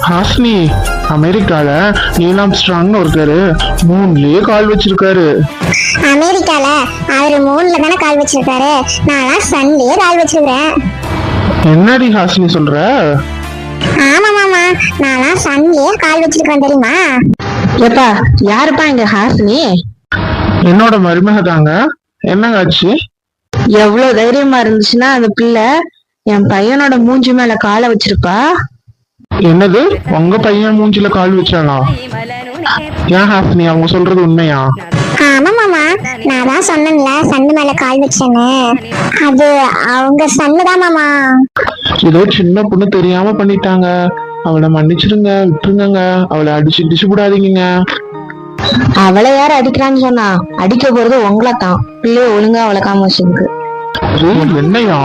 ஹாஸ்னி, அமெரிக்கால நீல் ஆம்ஸ்ட்ராங்னு ஒருத்தரு மூன்லயே கால் வச்சிருக்காரு. அமெரிக்கால அவரு மூணுல தானே கால் வச்சிருக்காரு. நான் சன்லயே கால் வச்சிருக்கிறேன். என்னடி ஹாஸ்னி சொல்ற? ஆமா மாமா, நான் சன்லயே கால் வச்சிருக்கேன் தெரியுமா? ஏப்பா, யாருப்பா இங்க ஹாசினி? என்னோட மருமக தாங்க. என்னங்க ஆச்சு? எவ்வளவு தைரியமா இருந்துச்சுன்னா அந்த பிள்ளை என் பையனோட மூஞ்சி மேல காலை வச்சிருப்பா. என்னது, உங்க பையன் மூஞ்சில கால் வச்சானா? ஏன் ஹாஸ்னி, அவங்க சொல்றது உண்மையா? ஆமா மாமா, நான் தான் சொன்னேன்ல சன்னு மேல கால் வச்சேன்னு. அது அவங்க சன்னுதான் மாமா. ஏதோ சின்ன பொண்ணு தெரியாம பண்ணிட்டாங்க. அவளை மன்னிச்சிருங்க, விட்டுருங்க. அவளை அடிச்சு விடாதீங்க. அவளை யார் அடிக்கிறான்னு சொன்னா? அடிக்க போறது உங்களை தான். பிள்ளைய ஒழுங்கா வளர்க்காம வச்சிருக்கு. என்னையா?